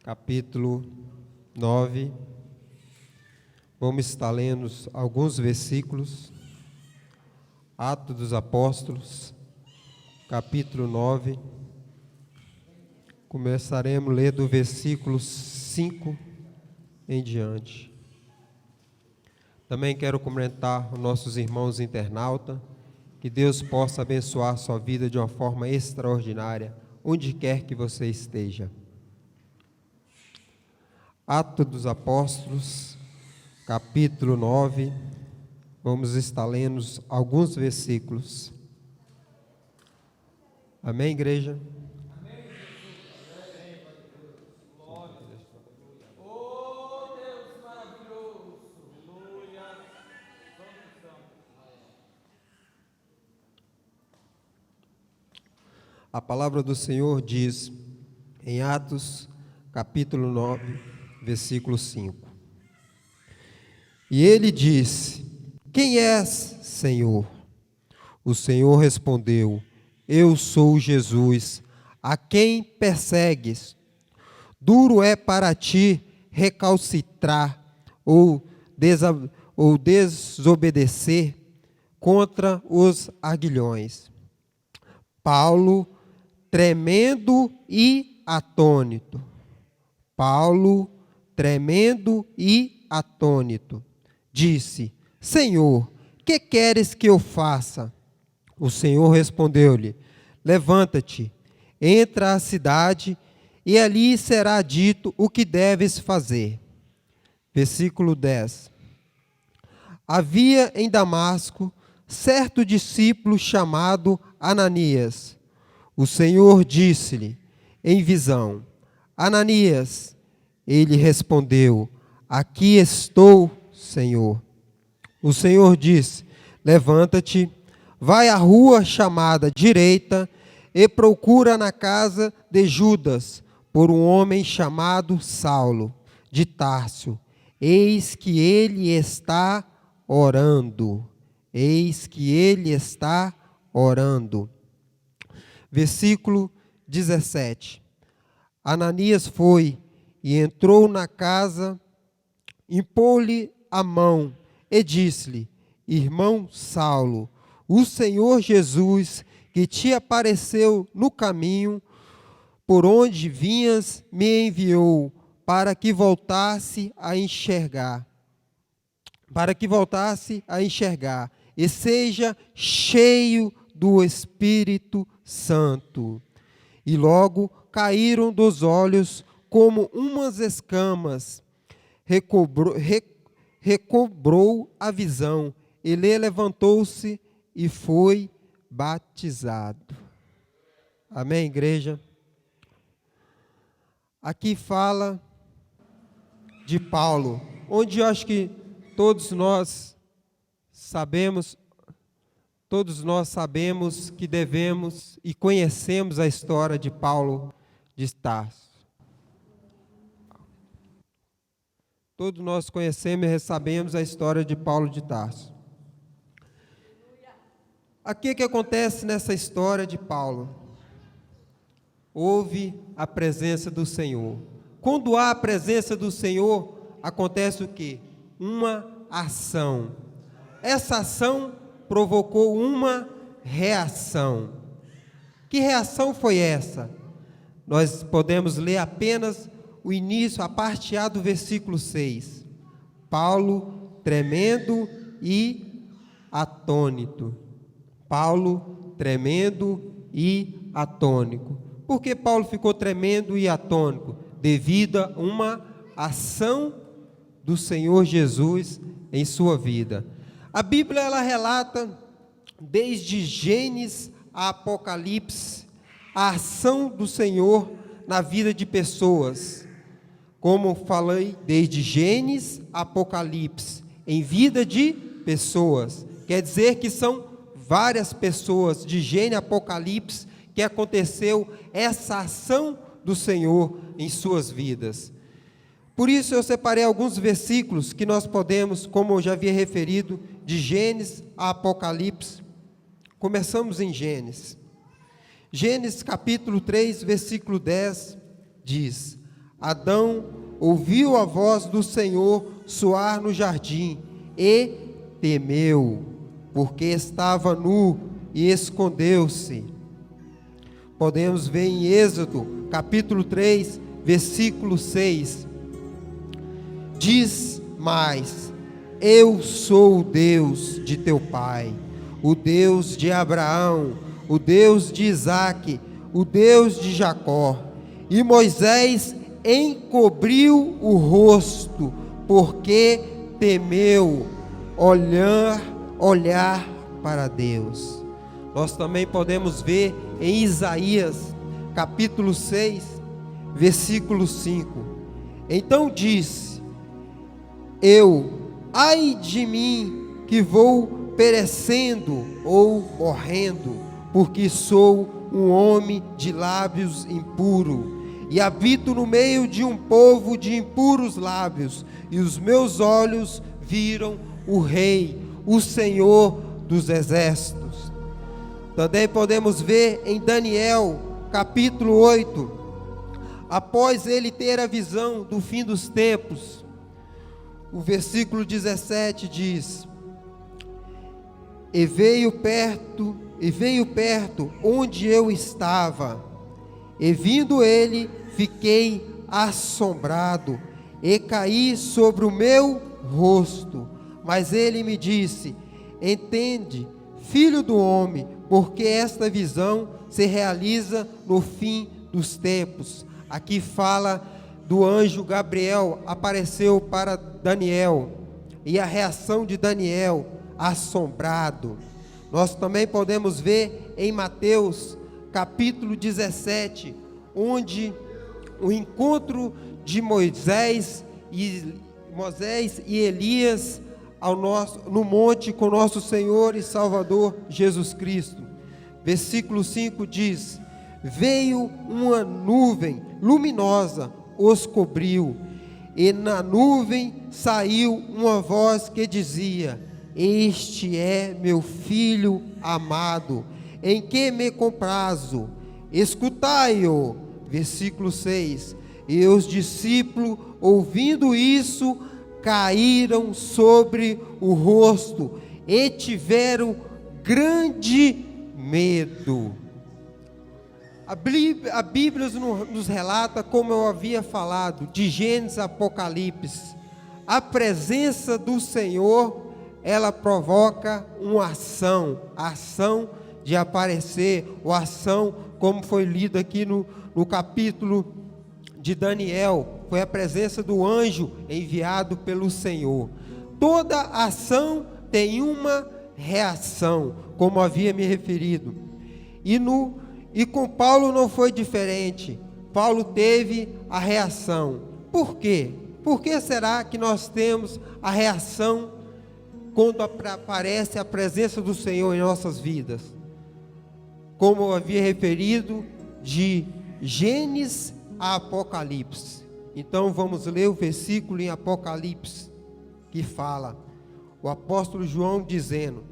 capítulo 9. Vamos estar lendo alguns versículos. Atos dos Apóstolos, capítulo 9. Começaremos a ler do versículo 5 em diante. Também quero cumprimentar os nossos irmãos internautas. Que Deus possa abençoar sua vida de uma forma extraordinária, onde quer que você esteja. Atos dos Apóstolos, capítulo 9, vamos estar lendo alguns versículos. Amém, igreja? Amém. Oh, Deus maravilhoso. Aleluia. A palavra do Senhor diz em Atos, capítulo 9, versículo 5. E ele disse: Quem és, Senhor? O Senhor respondeu: Eu sou Jesus, a quem persegues. Duro é para ti recalcitrar ou desobedecer contra os aguilhões. Paulo, tremendo e atônito. Disse: Senhor, que queres que eu faça? O Senhor respondeu-lhe: Levanta-te, entra à cidade, e ali será dito o que deves fazer. Versículo 10. Havia em Damasco certo discípulo chamado Ananias. O Senhor disse-lhe em visão: Ananias. Ele respondeu: Aqui estou, Senhor. O Senhor disse: Levanta-te, vai à rua chamada direita e procura na casa de Judas por um homem chamado Saulo, de Tarso. Eis que ele está orando. Versículo 17. Ananias foi e entrou na casa, impôs-lhe a mão e disse-lhe: Irmão Saulo, o Senhor Jesus, que te apareceu no caminho por onde vinhas, me enviou para que voltasse a enxergar. E seja cheio do Espírito Santo. E logo caíram dos olhos como umas escamas, recobrou a visão, ele levantou-se e foi batizado. Amém, igreja? Aqui fala de Paulo, onde eu acho que todos nós sabemos que devemos e conhecemos a história de Paulo de Tarso. Todos nós conhecemos e sabemos a história de Paulo de Tarso. Aqui o que acontece nessa história de Paulo? Houve a presença do Senhor. Quando há a presença do Senhor, acontece o quê? Uma ação. Essa ação provocou uma reação. Que reação foi essa? Nós podemos ler apenas o início, a parte A do versículo 6. Paulo, tremendo e atônito. Por que Paulo ficou tremendo e atônito? Devido a uma ação do Senhor Jesus em sua vida. A Bíblia, ela relata, desde Gênesis a Apocalipse, a ação do Senhor na vida de pessoas. Como falei, desde Gênesis a Apocalipse, em vida de pessoas. Quer dizer que são várias pessoas, de Gênesis a Apocalipse, que aconteceu essa ação do Senhor em suas vidas. Por isso eu separei alguns versículos que nós podemos, como eu já havia referido, de Gênesis a Apocalipse. Começamos em Gênesis. Gênesis capítulo 3, versículo 10, diz: Adão ouviu a voz do Senhor soar no jardim e temeu, porque estava nu e escondeu-se. Podemos ver em Êxodo, capítulo 3, versículo 6. Diz mais: eu sou o Deus de teu pai, o Deus de Abraão, o Deus de Isaque, o Deus de Jacó. E Moisés encobriu o rosto, porque temeu olhar para Deus. Nós também podemos ver em Isaías, capítulo 6, versículo 5. Então disse: ai de mim, que vou perecendo ou morrendo, porque sou um homem de lábios impuros, e habito no meio de um povo de impuros lábios, e os meus olhos viram o Rei, o Senhor dos exércitos. Também podemos ver em Daniel, capítulo 8, após ele ter a visão do fim dos tempos, o versículo 17 diz: E veio perto onde eu estava, e vindo ele, fiquei assombrado, e caí sobre o meu rosto. Mas ele me disse: entende, filho do homem, porque esta visão se realiza no fim dos tempos. Aqui fala do anjo Gabriel, apareceu para Daniel, e a reação de Daniel, assombrado. Nós também podemos ver em Mateus, capítulo 17, onde o encontro de Moisés e Elias no monte com nosso Senhor e Salvador Jesus Cristo. Versículo 5 diz: veio uma nuvem luminosa, os cobriu, e na nuvem saiu uma voz que dizia: este é meu filho amado, em que me comprazo, escutai-o. Versículo 6: e os discípulos, ouvindo isso, caíram sobre o rosto e tiveram grande medo. A Bíblia nos relata, como eu havia falado, de Gênesis a Apocalipse, a presença do Senhor, ela provoca uma ação, a ação de aparecer, ou ação, como foi lido aqui no capítulo de Daniel, foi a presença do anjo enviado pelo Senhor. Toda ação tem uma reação, como havia me referido, e com Paulo não foi diferente. Paulo teve a reação. Por quê? Por que será que nós temos a reação quando aparece a presença do Senhor em nossas vidas? Como eu havia referido, de Gênesis a Apocalipse. Então vamos ler o versículo em Apocalipse, que fala, o apóstolo João dizendo,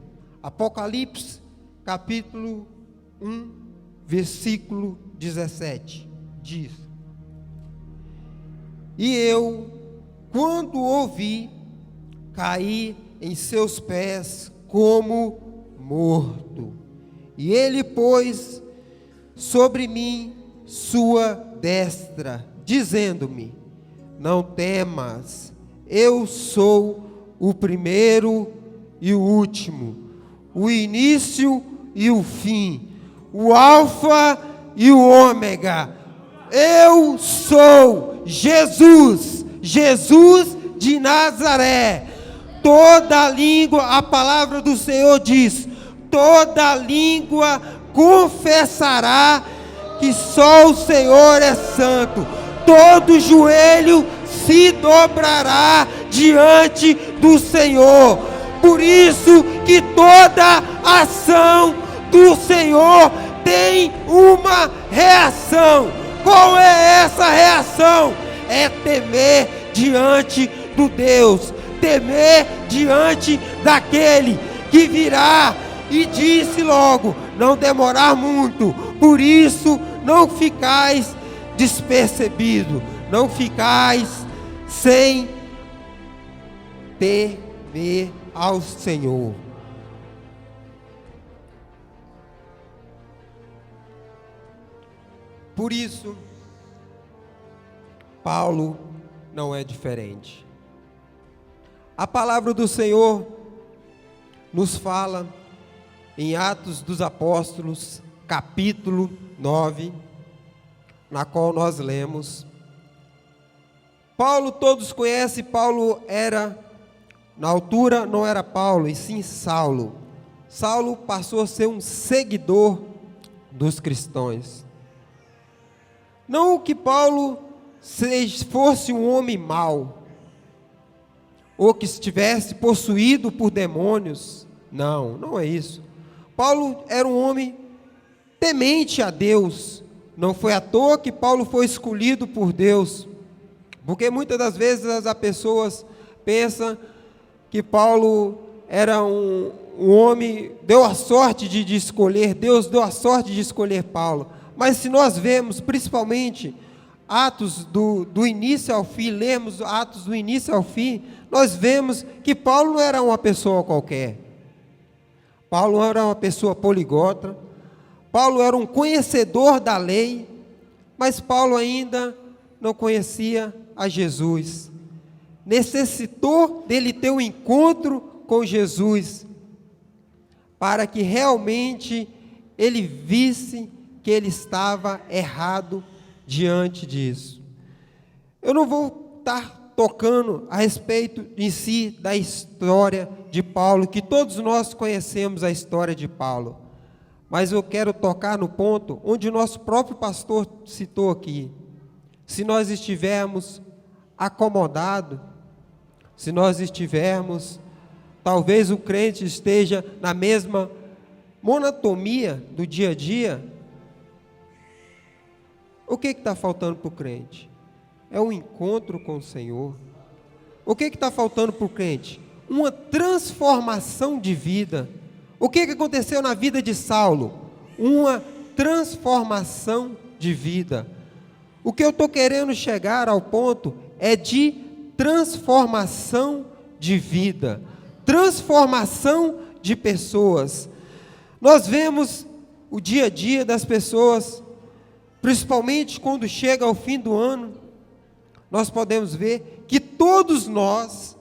Apocalipse, capítulo 1, versículo 17, diz: e eu, quando ouvi, caí em seus pés como morto, e ele pôs sobre mim sua destra, dizendo-me: não temas, eu sou o primeiro e o último, o início e o fim, o alfa e o ômega. Eu sou Jesus de Nazaré. Toda língua, a palavra do Senhor diz, toda língua confessará que só o Senhor é santo. Todo joelho se dobrará diante do Senhor. Por isso que toda ação do Senhor tem uma reação. Qual é essa reação? É temer diante do Deus, temer diante daquele que virá, e disse logo, não demorar muito. Por isso não ficais despercebido, não ficais sem temer ao Senhor. Por isso, Paulo não é diferente. A palavra do Senhor nos fala em Atos dos Apóstolos, capítulo 9, na qual nós lemos. Paulo, todos conhecem, Paulo era, na altura não era Paulo, e sim Saulo. Saulo passou a ser um seguidor dos cristãos. Não que Paulo fosse um homem mau, ou que estivesse possuído por demônios. Não, não é isso. Paulo era um homem temente a Deus. Não foi à toa que Paulo foi escolhido por Deus, porque muitas das vezes as pessoas pensam que Paulo era um homem, deu a sorte de escolher, Deus deu a sorte de escolher Paulo. Mas se nós vemos, principalmente, Atos do início ao fim, lemos Atos do início ao fim, nós vemos que Paulo não era uma pessoa qualquer. Paulo era uma pessoa poliglota, Paulo era um conhecedor da lei, mas Paulo ainda não conhecia a Jesus. Necessitou dele ter um encontro com Jesus, para que realmente ele visse que ele estava errado diante disso. Eu não vou estar tocando a respeito em si da história de Paulo, que todos nós conhecemos a história de Paulo, mas eu quero tocar no ponto onde o nosso próprio pastor citou aqui. Se nós estivermos acomodados, se nós estivermos, talvez o crente esteja na mesma monotonia do dia a dia. O que está faltando para o crente? É um encontro com o Senhor. O que está faltando para o crente? Uma transformação de vida. O que aconteceu na vida de Saulo? Uma transformação de vida. O que eu estou querendo chegar ao ponto é de transformação de vida, transformação de pessoas. Nós vemos o dia a dia das pessoas, principalmente quando chega ao fim do ano, nós podemos ver que todos nós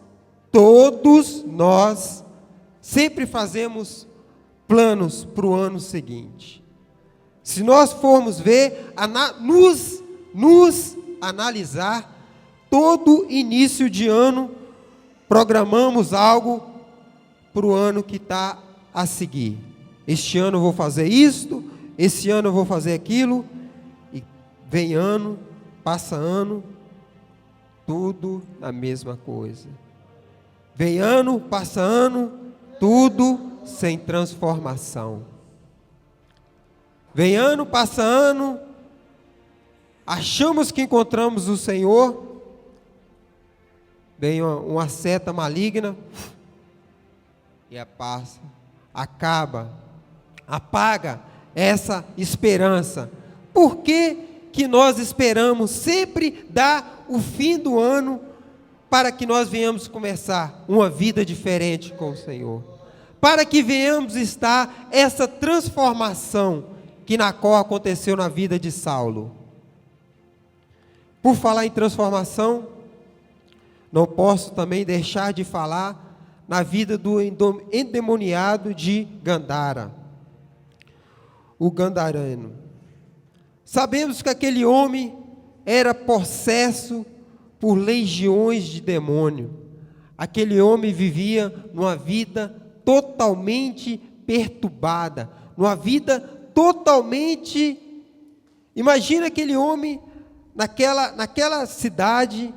sempre fazemos planos para o ano seguinte. Se nós formos ver, nos analisar, todo início de ano, programamos algo para o ano que está a seguir. Este ano eu vou fazer isto, esse ano eu vou fazer aquilo, e vem ano, passa ano, tudo a mesma coisa. Vem ano, passa ano, tudo sem transformação. Vem ano, passa ano, achamos que encontramos o Senhor, vem uma seta maligna, e passa, acaba, apaga essa esperança. Por que nós esperamos sempre dar o fim do ano para que nós venhamos começar uma vida diferente com o Senhor? Para que venhamos estar essa transformação que na qual aconteceu na vida de Saulo. Por falar em transformação, não posso também deixar de falar na vida do endemoniado de Gandara, o Gadareno. Sabemos que aquele homem era possesso por legiões de demônio. Aquele homem vivia numa vida totalmente perturbada, numa vida totalmente... Imagina aquele homem naquela cidade,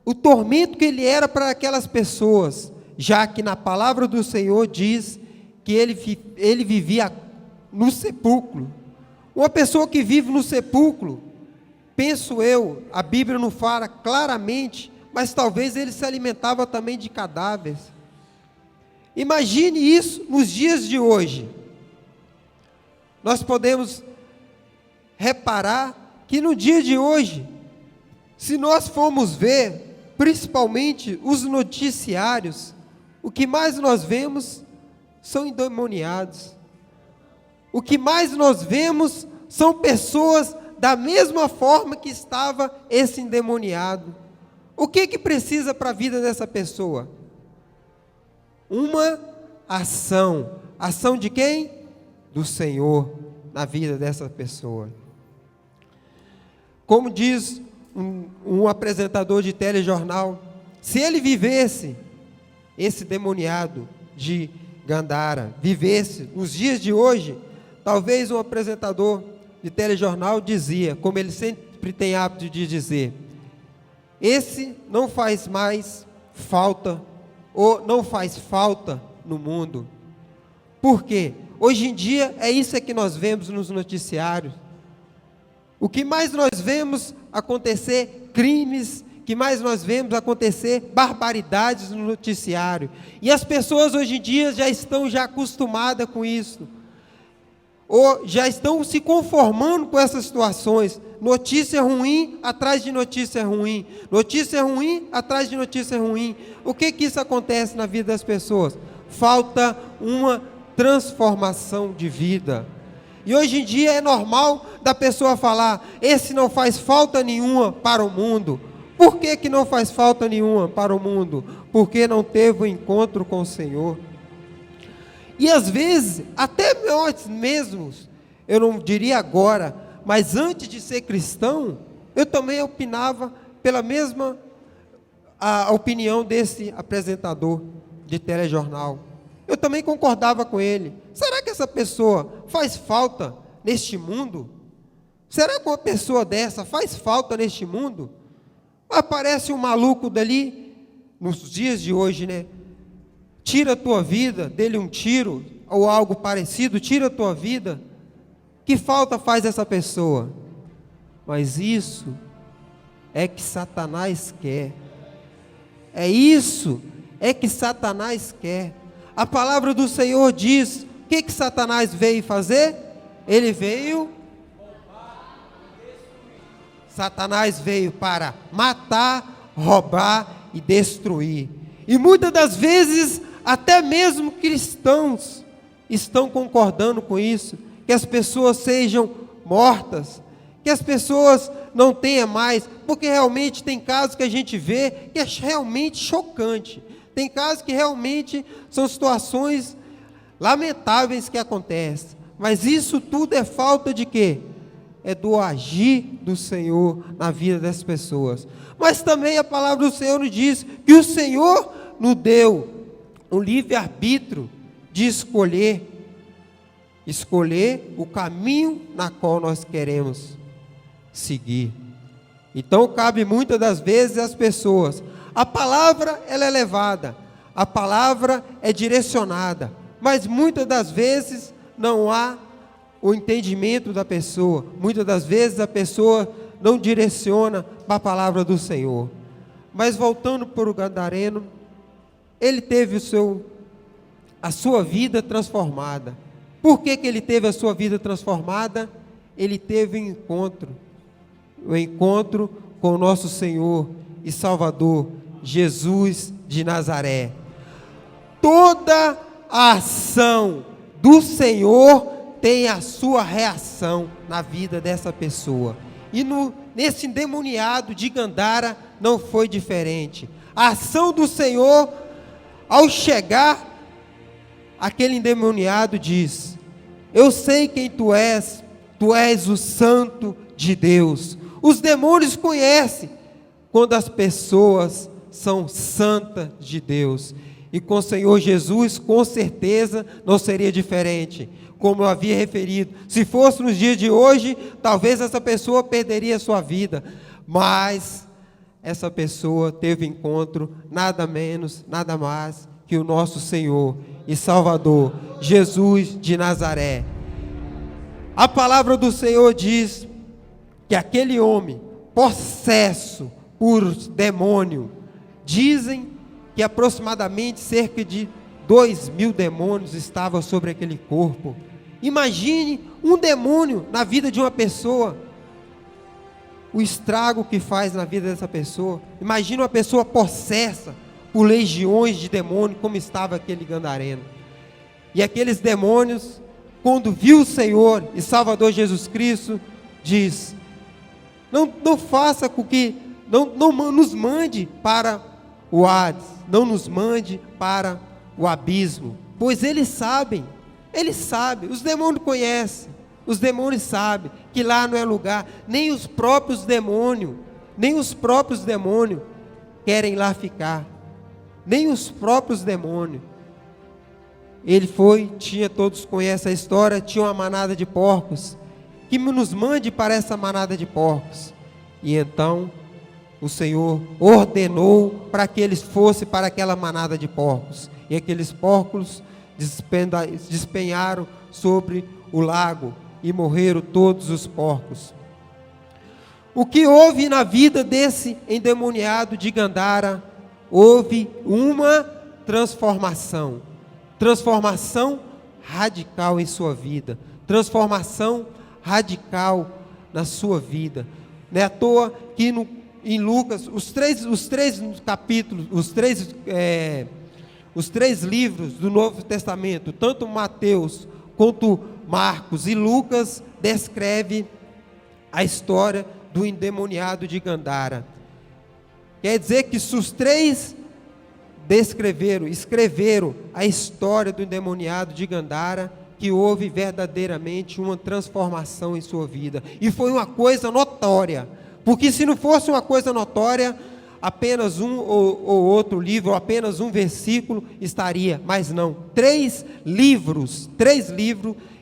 o tormento que ele era para aquelas pessoas, já que na palavra do Senhor diz que ele vivia no sepulcro. Uma pessoa que vive no sepulcro, penso eu, a Bíblia não fala claramente, mas talvez ele se alimentava também de cadáveres. Imagine isso nos dias de hoje. Nós podemos reparar que no dia de hoje, Se nós formos ver, principalmente os noticiários, o que mais nós vemos são endemoniados. O que mais nós vemos são pessoas da mesma forma que estava esse endemoniado. O que precisa para a vida dessa pessoa? Uma ação. Ação de quem? Do Senhor na vida dessa pessoa. Como diz um apresentador de telejornal, se ele vivesse, esse demoniado de Gandara, vivesse nos dias de hoje, talvez um apresentador de telejornal dizia, como ele sempre tem hábito de dizer, esse não faz mais falta, ou não faz falta no mundo. Por quê? Hoje em dia é isso que nós vemos nos noticiários. O que mais nós vemos acontecer crimes, que mais nós vemos acontecer barbaridades no noticiário. E as pessoas hoje em dia já estão acostumadas com isso. Ou já estão se conformando com essas situações. Notícia ruim atrás de notícia ruim. Notícia ruim atrás de notícia ruim. O que isso acontece na vida das pessoas? Falta uma transformação de vida. E hoje em dia é normal da pessoa falar, esse não faz falta nenhuma para o mundo. Por que não faz falta nenhuma para o mundo? Porque não teve o encontro com o Senhor. E às vezes, até nós mesmos, eu não diria agora, mas antes de ser cristão, eu também opinava pela mesma a opinião desse apresentador de telejornal. Eu também concordava com ele. Será que essa pessoa faz falta neste mundo? Será que uma pessoa dessa faz falta neste mundo? Aparece um maluco dali, nos dias de hoje, né? Tira a tua vida, dele um tiro, ou algo parecido, tira a tua vida. Que falta faz essa pessoa? Mas isso é que Satanás quer. É isso é que Satanás quer. A palavra do Senhor diz, o que Satanás veio fazer? Ele veio... Satanás veio para matar, roubar e destruir. E muitas das vezes, até mesmo cristãos estão concordando com isso, que as pessoas sejam mortas, que as pessoas não tenham mais, porque realmente tem casos que a gente vê que é realmente chocante. Tem casos que realmente são situações lamentáveis que acontecem. Mas isso tudo é falta de quê? É do agir do Senhor na vida das pessoas. Mas também a palavra do Senhor nos diz que o Senhor nos deu um livre-arbítrio de escolher o caminho na qual nós queremos seguir. Então cabe muitas das vezes às pessoas, a palavra ela é levada, a palavra é direcionada, mas muitas das vezes não há o entendimento da pessoa, muitas das vezes a pessoa não direciona para a palavra do Senhor. Mas voltando para o gadareno, ele teve a sua vida transformada. Por que ele teve a sua vida transformada? Ele teve o encontro com o nosso Senhor e Salvador, Jesus de Nazaré. Toda a ação do Senhor tem a sua reação na vida dessa pessoa. E nesse endemoniado de Gandara não foi diferente. A ação do Senhor, ao chegar, aquele endemoniado diz, eu sei quem tu és o santo de Deus. Os demônios conhecem quando as pessoas são santas de Deus. E com o Senhor Jesus, com certeza, não seria diferente. Como eu havia referido, se fosse nos dias de hoje, talvez essa pessoa perderia a sua vida. Mas essa pessoa teve encontro, nada menos, nada mais, que o nosso Senhor e Salvador, Jesus de Nazaré. A palavra do Senhor diz que aquele homem, possesso por demônio, dizem que aproximadamente cerca de 2.000 demônios estavam sobre aquele corpo. Imagine um demônio na vida de uma pessoa. o estrago que faz na vida dessa pessoa. Imagina uma pessoa possessa por legiões de demônios, como estava aquele gadareno. E aqueles demônios, quando viu o Senhor e Salvador Jesus Cristo, diz: não faça com que, não nos mande para o Hades, não nos mande para o abismo, pois eles sabem, os demônios conhecem, os demônios sabem que lá não é lugar, nem os próprios demônios querem lá ficar, nem os próprios demônios. Ele todos conhecem a história, tinha uma manada de porcos, que nos mande para essa manada de porcos. E então o Senhor ordenou para que eles fossem para aquela manada de porcos, e aqueles porcos despenharam sobre o lago, e morreram todos os porcos. O que houve na vida desse endemoniado de Gandara? Houve uma transformação radical em sua vida, transformação radical na sua vida. Não é à toa que em Lucas, os três capítulos, os três livros do Novo Testamento, tanto Mateus quanto Marcos e Lucas, descreve a história do endemoniado de Gandara. Quer dizer que se os três escreveram a história do endemoniado de Gandara, que houve verdadeiramente uma transformação em sua vida, e foi uma coisa notória, porque se não fosse uma coisa notória, apenas um ou outro livro, ou apenas um versículo estaria, mas não, três livros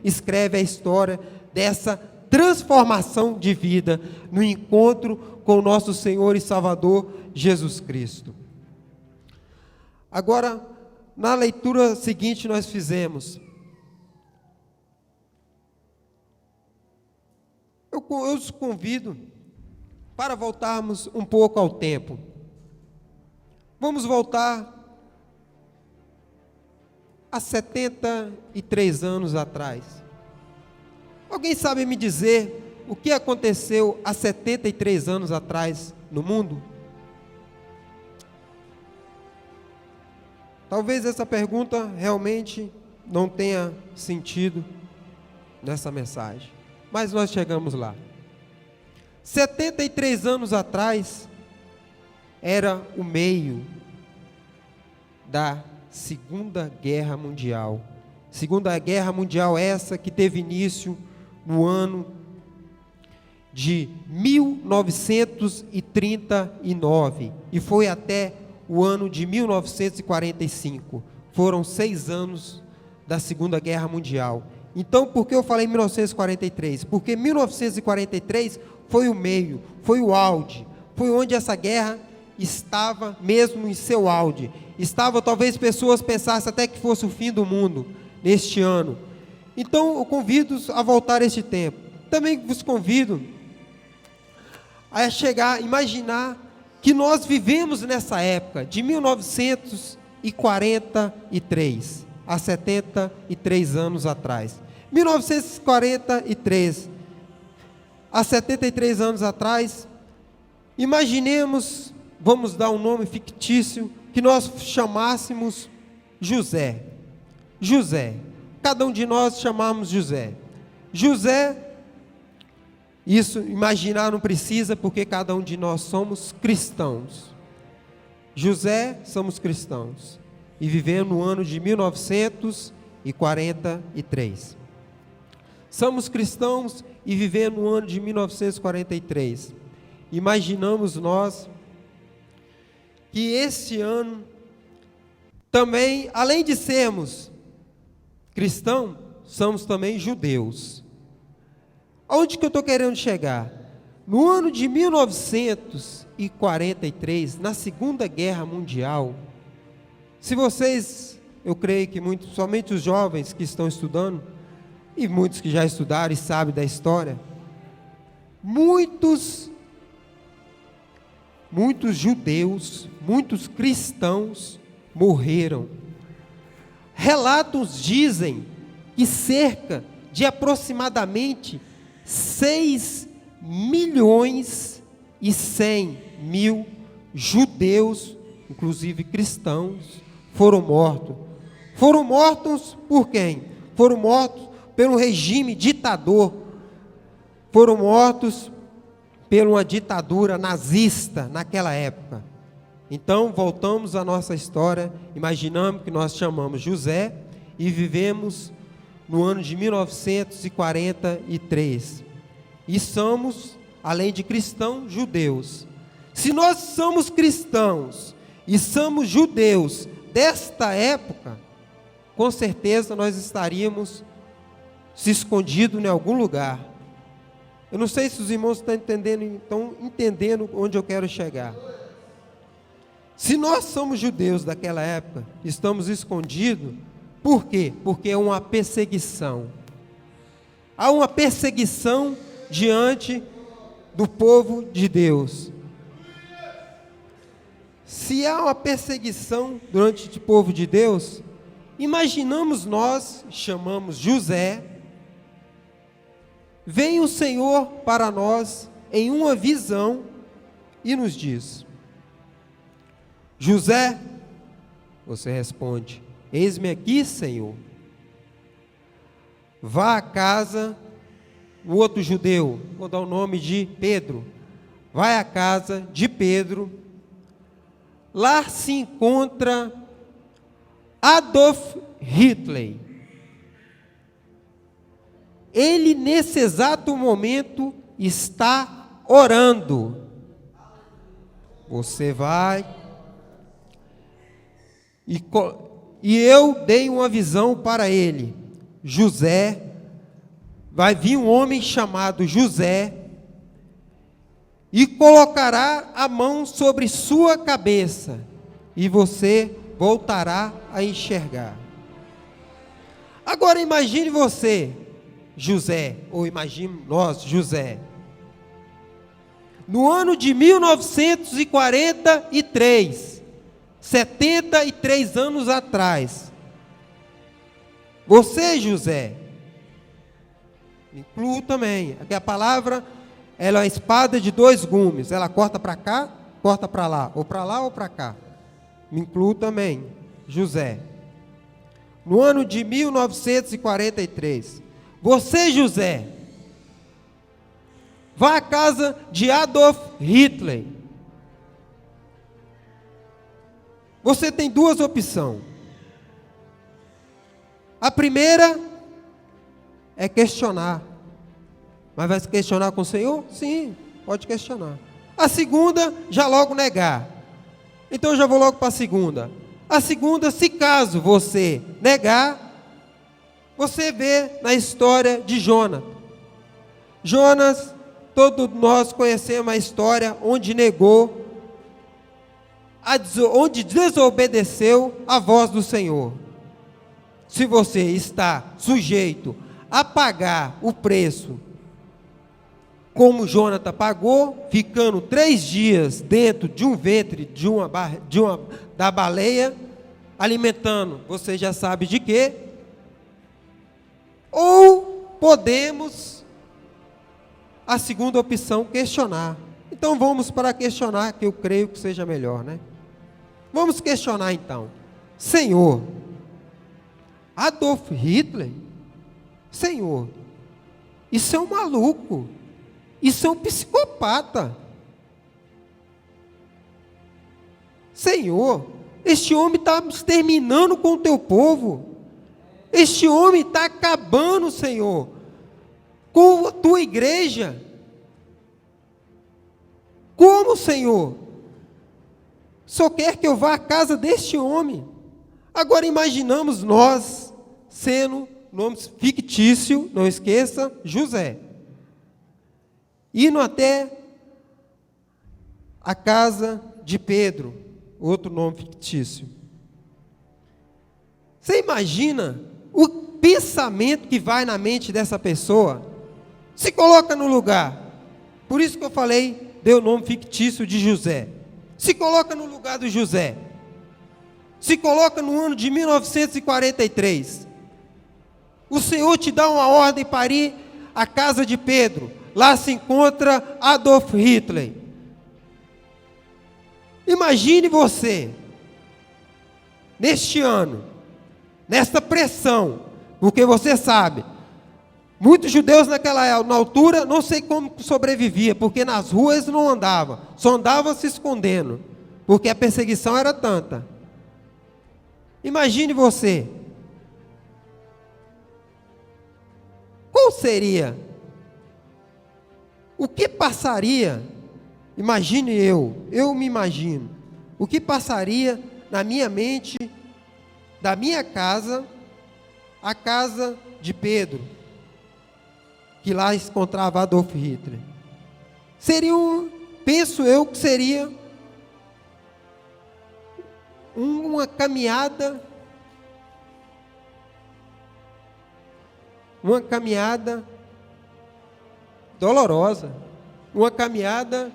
escrevem a história dessa transformação de vida, no encontro com o nosso Senhor e Salvador Jesus Cristo. Agora, na leitura seguinte nós fizemos, eu os convido para voltarmos um pouco ao tempo. Vamos voltar a 73 anos atrás. Alguém sabe me dizer o que aconteceu há 73 anos atrás no mundo? Talvez essa pergunta realmente não tenha sentido nessa mensagem, mas nós chegamos lá. 73 anos atrás era o meio da Segunda Guerra Mundial. Segunda Guerra Mundial essa que teve início no ano de 1939 e foi até o ano de 1945. Foram 6 anos da Segunda Guerra Mundial. Então, por que eu falei 1943? Porque 1943 foi o meio, foi o auge, foi onde essa guerra estava mesmo em seu auge. Estava, talvez pessoas pensassem até que fosse o fim do mundo neste ano. Então, eu convido a voltar a este tempo. Também vos convido a imaginar que nós vivemos nessa época de 1943, há 73 anos atrás. 1943, há 73 anos atrás, imaginemos, vamos dar um nome fictício, que nós chamássemos José. Cada um de nós chamamos José. Isso imaginar não precisa, porque cada um de nós somos cristãos. José, somos cristãos. E vivemos no ano de 1943. Somos cristãos e vivemos no ano de 1943. Imaginamos nós que este ano também, além de sermos cristãos, somos também judeus. Aonde que eu estou querendo chegar? No ano de 1943, na Segunda Guerra Mundial, se vocês, eu creio que muitos, somente os jovens que estão estudando, e muitos que já estudaram e sabem da história, muitos judeus, muitos cristãos morreram. Relatos dizem que cerca de aproximadamente 6 milhões 100.000 judeus, inclusive cristãos, foram mortos. Foram mortos por quem? Foram mortos pelo regime ditador. Foram mortos por uma ditadura nazista naquela época. Então, voltamos à nossa história, imaginamos que nós chamamos José e vivemos no ano de 1943. E somos, além de cristãos, judeus. Se nós somos cristãos e somos judeus desta época, com certeza nós estaríamos se escondidos em algum lugar. Eu não sei se os irmãos estão entendendo onde eu quero chegar. Se nós somos judeus daquela época, estamos escondidos, por quê? Porque é uma perseguição. Há uma perseguição diante do povo de Deus. Se há uma perseguição durante o povo de Deus, imaginamos nós, chamamos José, vem o Senhor para nós em uma visão e nos diz: José, você responde: eis-me aqui, Senhor. Vá à casa, o outro judeu, vou dar o nome de Pedro, vai à casa de Pedro, lá se encontra Adolf Hitler. Ele, nesse exato momento, está orando. Você vai. E eu dei uma visão para ele. José, vai vir um homem chamado José, e colocará a mão sobre sua cabeça, e você voltará a enxergar. Agora imagine você, José, ou imagine nós, José, no ano de 1943, 73 anos atrás. Você, José, me incluo também, aqui a palavra, ela é uma espada de dois gumes, ela corta para cá, corta para lá ou para cá. Me incluo também, José. No ano de 1943, você, José, vá à casa de Adolf Hitler. Você tem duas opções. A primeira é questionar. Mas vai se questionar com o Senhor? Sim, pode questionar. A segunda, já logo negar. Então eu já vou logo para a segunda. A segunda, se caso você negar, você vê na história de Jonas. Jonas, todos nós conhecemos a história onde negou, onde desobedeceu a voz do Senhor. Se você está sujeito a pagar o preço, como Jonathan pagou, ficando 3 dias dentro de um ventre da baleia, alimentando, você já sabe de quê? Ou podemos, a segunda opção, questionar. Então vamos para questionar, que eu creio que seja melhor, né? Vamos questionar então. Senhor, Adolf Hitler, Senhor, isso é um maluco, isso é um psicopata. Senhor, este homem está exterminando com o teu povo, este homem está acabando, Senhor, com a tua igreja. Como, Senhor? Só quer que eu vá à casa deste homem. Agora imaginamos nós sendo nome fictício, não esqueça, José, indo até a casa de Pedro, outro nome fictício. Você imagina o pensamento que vai na mente dessa pessoa? Se coloca no lugar. Por isso que eu falei, deu o nome fictício de José. Se coloca no lugar do José. Se coloca no ano de 1943. O Senhor te dá uma ordem para ir à casa de Pedro. Lá se encontra Adolf Hitler. Imagine você, neste ano, nesta pressão, porque você sabe, muitos judeus na altura, não sei como sobrevivia, porque nas ruas não andavam, só andavam se escondendo, porque a perseguição era tanta. Imagine você, qual seria, o que passaria, imagine eu me imagino, o que passaria na minha mente, da minha casa, a casa de Pedro, que lá encontrava Adolf Hitler. Penso eu que seria uma caminhada dolorosa, uma caminhada.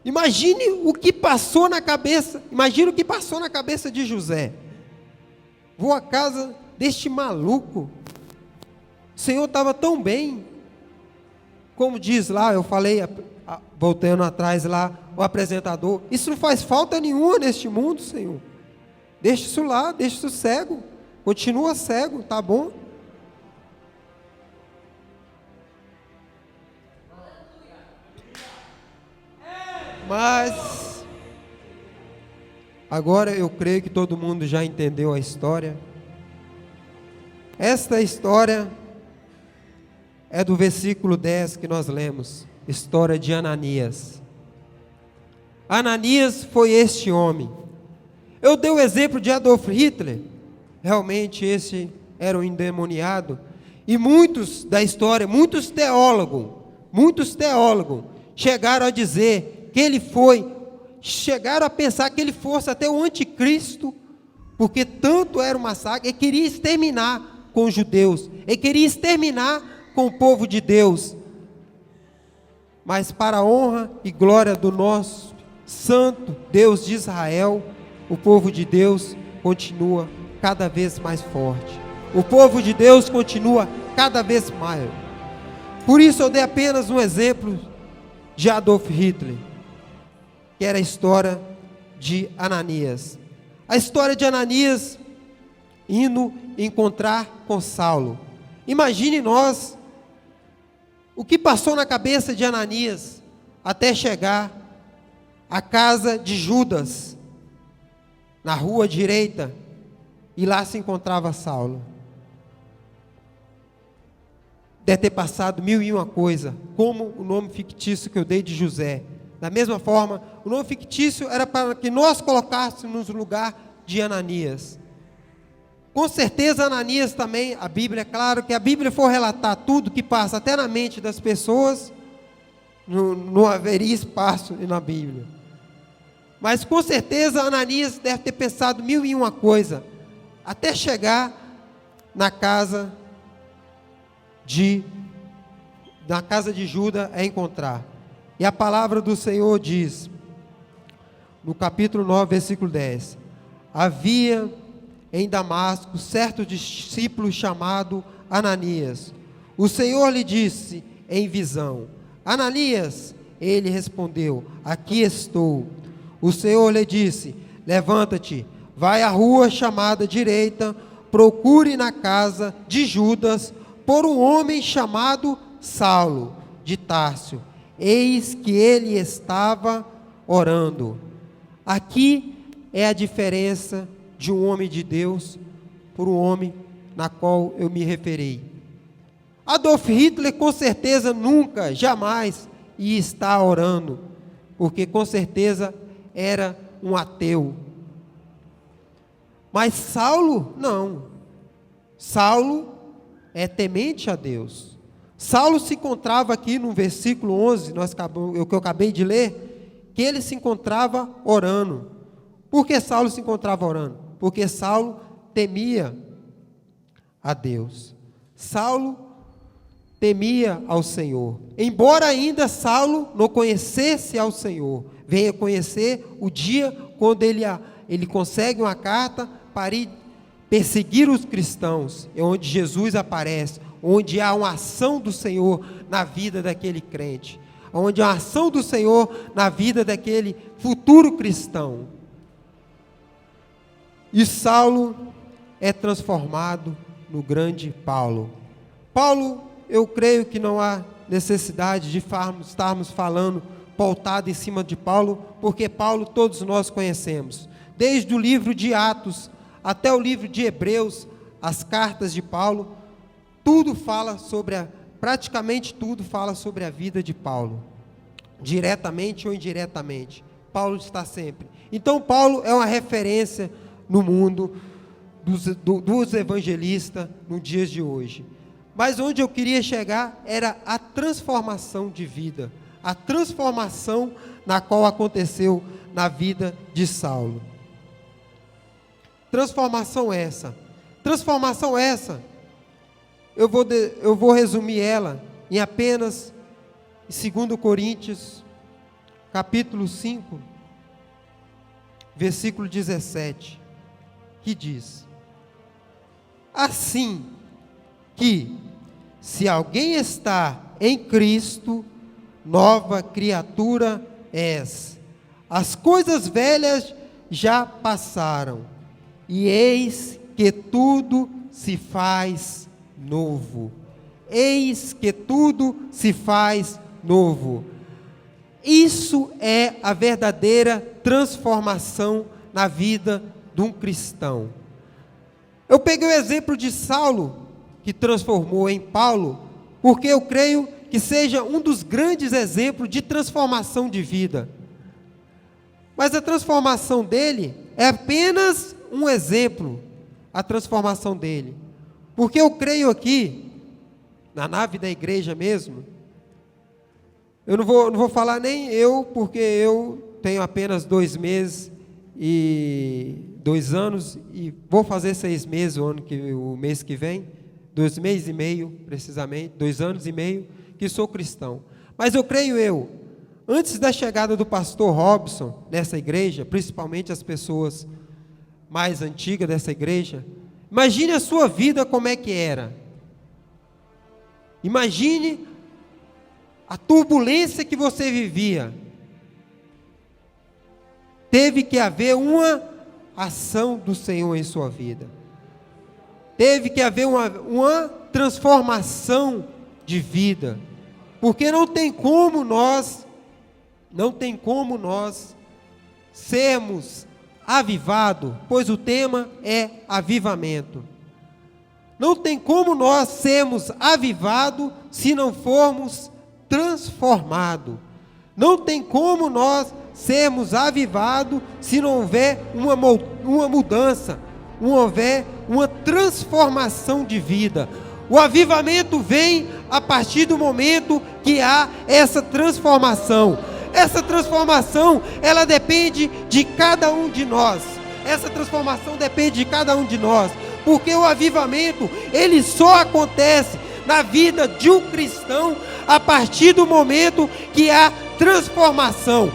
Imagine o que passou na cabeça, imagine o que passou na cabeça de José. Vou à casa deste maluco, o Senhor estava tão bem, como diz lá, eu falei, voltando atrás lá, o apresentador, isso não faz falta nenhuma neste mundo, Senhor, deixa isso lá, deixa isso cego, continua cego, tá bom? Mas agora eu creio que todo mundo já entendeu a história. Esta história é do versículo 10 que nós lemos, história de Ananias. Ananias foi este homem. Eu dei o exemplo de Adolf Hitler, realmente esse era um endemoniado, e muitos da história, muitos teólogos, chegaram a dizer que ele chegaram a pensar que ele fosse até o anticristo, porque tanto era um massacre, ele queria exterminar com os judeus, ele queria exterminar com o povo de Deus, mas para a honra e glória do nosso santo Deus de Israel, o povo de Deus continua cada vez mais forte, o povo de Deus continua cada vez mais. Por isso eu dei apenas um exemplo de Adolf Hitler, que era a história de Ananias. A história de Ananias indo encontrar com Saulo. Imagine nós, o que passou na cabeça de Ananias, até chegar à casa de Judas, na rua direita, e lá se encontrava Saulo. Deve ter passado 1001 coisa, como o nome fictício que eu dei de José. Da mesma forma, o nome fictício era para que nós colocássemos no lugar de Ananias. Com certeza Ananias também, a Bíblia, é claro que a Bíblia for relatar tudo que passa até na mente das pessoas, não haveria espaço na Bíblia. Mas com certeza Ananias deve ter pensado 1001 coisa, até chegar na casa de Judas a encontrar. E a palavra do Senhor diz, no capítulo 9, versículo 10, havia em Damasco certo discípulo chamado Ananias. O Senhor lhe disse em visão, Ananias, ele respondeu, aqui estou. O Senhor lhe disse, levanta-te, vai à rua chamada direita, procure na casa de Judas, por um homem chamado Saulo, de Tárcio. Eis que ele estava orando. Aqui é a diferença de um homem de Deus por um homem na qual eu me referi. Adolf Hitler com certeza nunca, jamais ia estar orando, porque com certeza era um ateu. Mas Saulo, não. Saulo é temente a Deus. Saulo se encontrava aqui no versículo 11, que eu acabei de ler, que ele se encontrava orando. Por que Saulo se encontrava orando? Porque Saulo temia a Deus. Saulo temia ao Senhor. Embora ainda Saulo não conhecesse ao Senhor, venha conhecer o dia quando ele consegue uma carta para ir perseguir os cristãos, é onde Jesus aparece, onde há uma ação do Senhor na vida daquele crente. onde a ação do Senhor na vida daquele futuro cristão. E Saulo é transformado no grande Paulo. Paulo, eu creio que não há necessidade de estarmos falando pautado em cima de Paulo, porque Paulo todos nós conhecemos. Desde o livro de Atos até o livro de Hebreus, as cartas de Paulo, praticamente tudo fala sobre a vida de Paulo, diretamente ou indiretamente. Paulo está sempre. Então Paulo é uma referência no mundo dos evangelistas nos dias de hoje. Mas onde eu queria chegar era a transformação de vida, a transformação na qual aconteceu na vida de Saulo. Transformação essa, eu vou resumir ela em apenas 2 Coríntios, capítulo 5, versículo 17, que diz: assim que, se alguém está em Cristo, nova criatura és. As coisas velhas já passaram, e eis que tudo se faz novo. Eis que tudo se faz novo. Isso é a verdadeira transformação na vida de um cristão. Eu peguei o exemplo de Saulo, que transformou em Paulo, porque eu creio que seja um dos grandes exemplos de transformação de vida. Mas a transformação dele é apenas um exemplo, a transformação dele. Porque eu creio aqui, na nave da igreja mesmo, eu não vou falar nem eu, porque eu tenho apenas 2 meses e 2 anos, e vou fazer 6 meses o mês que vem, 2 meses e meio, precisamente, 2 anos e meio, que sou cristão. Mas eu creio antes da chegada do pastor Robson nessa igreja, principalmente as pessoas mais antigas dessa igreja, imagine a sua vida como é que era. Imagine a turbulência que você vivia. Teve que haver uma ação do Senhor em sua vida. Teve que haver uma transformação de vida. Porque não tem como nós sermos avivados, pois o tema é avivamento. Não tem como nós sermos avivados se não formos transformados. Não tem como nós sermos avivados se não houver uma mudança, não houver uma transformação de vida. O avivamento vem a partir do momento que há essa transformação. Essa transformação, ela depende de cada um de nós. Essa transformação depende de cada um de nós. Porque o avivamento, ele só acontece na vida de um cristão a partir do momento que há transformação.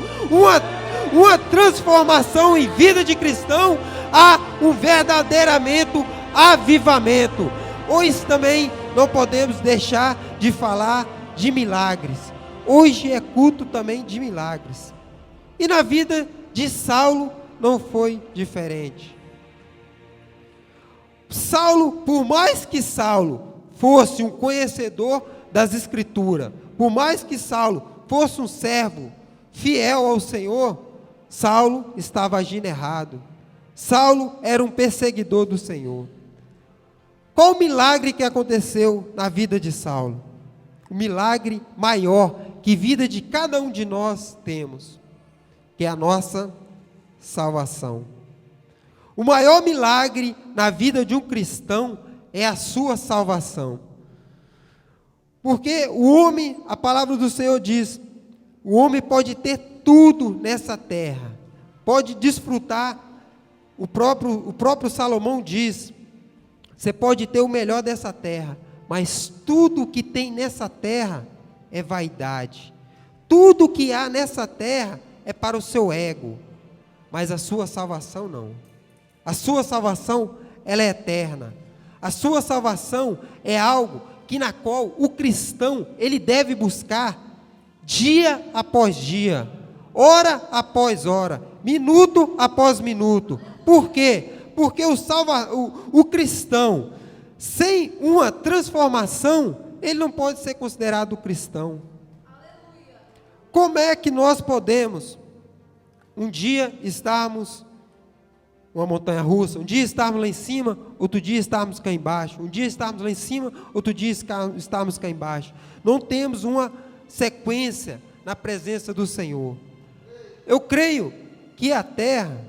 Uma transformação em vida de cristão, há um verdadeiramente avivamento. Hoje também não podemos deixar de falar de milagres. Hoje é culto também de milagres. E na vida de Saulo não foi diferente. Saulo, por mais que Saulo fosse um conhecedor das Escrituras, por mais que Saulo fosse um servo fiel ao Senhor, Saulo estava agindo errado. Saulo era um perseguidor do Senhor. Qual o milagre que aconteceu na vida de Saulo? O milagre maior que a vida de cada um de nós temos, que é a nossa salvação. O maior milagre na vida de um cristão é a sua salvação. Porque o homem, a palavra do Senhor diz, o homem pode ter tudo nessa terra, pode desfrutar, o próprio Salomão diz, você pode ter o melhor dessa terra, mas tudo que tem nessa terra é vaidade. Tudo que há nessa terra é para o seu ego, mas a sua salvação não. A sua salvação, ela é eterna. A sua salvação é algo que na qual o cristão, ele deve buscar dia após dia, hora após hora, minuto após minuto. Por quê? Porque o cristão, sem uma transformação, ele não pode ser considerado cristão. Como é que nós podemos um dia estarmos uma montanha russa, um dia estarmos lá em cima, outro dia estarmos cá embaixo, um dia estarmos lá em cima, outro dia estarmos cá embaixo? Não temos uma sequência na presença do Senhor. Eu creio que a terra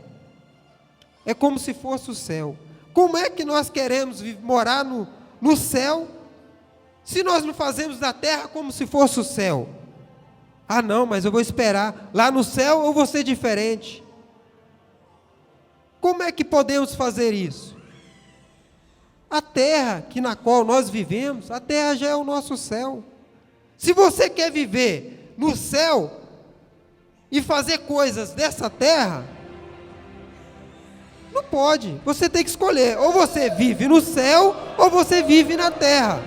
é como se fosse o céu. Como é que nós queremos morar no céu, se nós não fazemos da terra como se fosse o céu? Ah não, mas eu vou esperar, lá no céu eu vou ser diferente. Como é que podemos fazer isso? A terra na qual nós vivemos, a terra já é o nosso céu. Se você quer viver no céu e fazer coisas dessa terra, não pode. Você tem que escolher, ou você vive no céu, ou você vive na terra.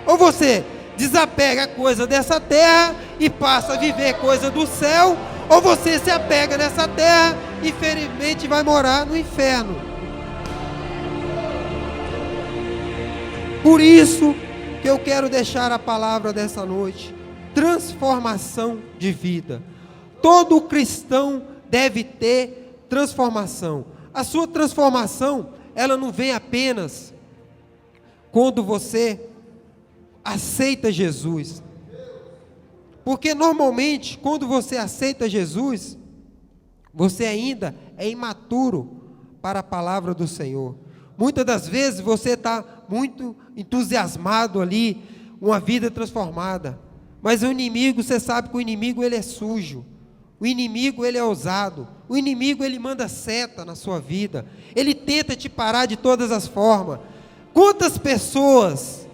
Ou você desapega a coisa dessa terra e passa a viver coisa do céu, ou você se apega nessa terra e infelizmente vai morar no inferno. Por isso que eu quero deixar a palavra dessa noite: transformação de vida. Todo cristão deve ter transformação. A sua transformação, ela não vem apenas quando você aceita Jesus. Porque normalmente, quando você aceita Jesus, você ainda é imaturo para a palavra do Senhor. Muitas das vezes você está muito entusiasmado ali, uma vida transformada. Mas o inimigo, você sabe que o inimigo ele é sujo. O inimigo ele é ousado. O inimigo ele manda seta na sua vida. Ele tenta te parar de todas as formas. Quantas pessoas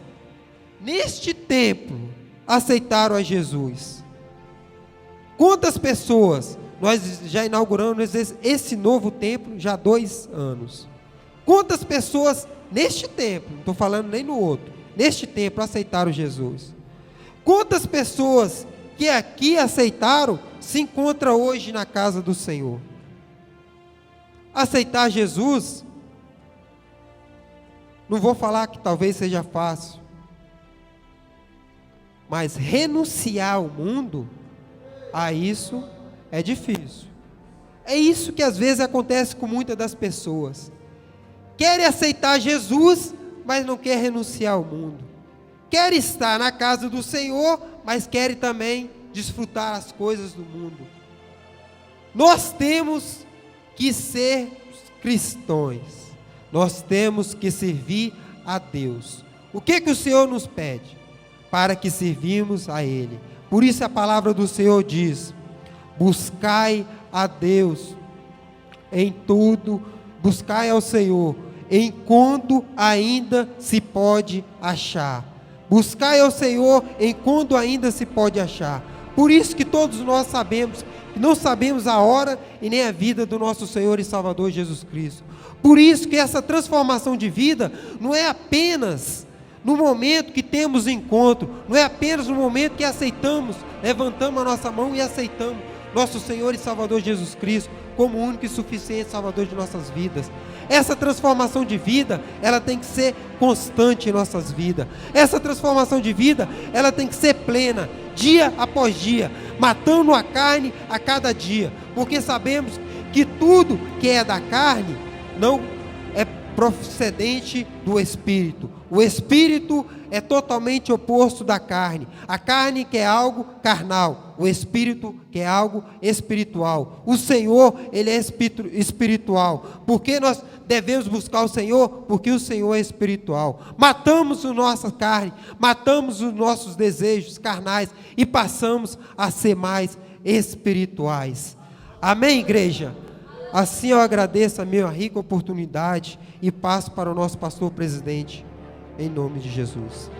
neste templo aceitaram a Jesus? Quantas pessoas? Nós já inauguramos esse novo templo já há 2 anos. Quantas pessoas neste templo, não estou falando nem no outro, neste templo aceitaram Jesus? Quantas pessoas que aqui aceitaram se encontram hoje na casa do Senhor? Aceitar Jesus, não vou falar que talvez seja fácil, mas renunciar ao mundo, a isso é difícil. É isso que às vezes acontece com muitas das pessoas. Querem aceitar Jesus, mas não quer renunciar ao mundo. Quer estar na casa do Senhor, mas querem também desfrutar as coisas do mundo. Nós temos que ser cristãos. Nós temos que servir a Deus. O que o Senhor nos pede? Para que servimos a Ele. Por isso a palavra do Senhor diz: buscai a Deus em tudo, buscai ao Senhor enquanto ainda se pode achar. Buscai ao Senhor enquanto ainda se pode achar. Por isso que todos nós sabemos, que não sabemos a hora e nem a vida do nosso Senhor e Salvador Jesus Cristo. Por isso que essa transformação de vida não é apenas no momento que temos encontro, não é apenas no momento que aceitamos, levantamos a nossa mão e aceitamos nosso Senhor e Salvador Jesus Cristo como o único e suficiente Salvador de nossas vidas. Essa transformação de vida, ela tem que ser constante em nossas vidas. Essa transformação de vida, ela tem que ser plena, dia após dia, matando a carne a cada dia, porque sabemos que tudo que é da carne não é procedente do Espírito. O Espírito é totalmente oposto da carne. A carne quer algo carnal, o Espírito quer algo espiritual. O Senhor, Ele é espiritual. Por que nós devemos buscar o Senhor? Porque o Senhor é espiritual. Matamos a nossa carne, matamos os nossos desejos carnais e passamos a ser mais espirituais. Amém, igreja? Assim eu agradeço a minha rica oportunidade e passo para o nosso pastor presidente, em nome de Jesus.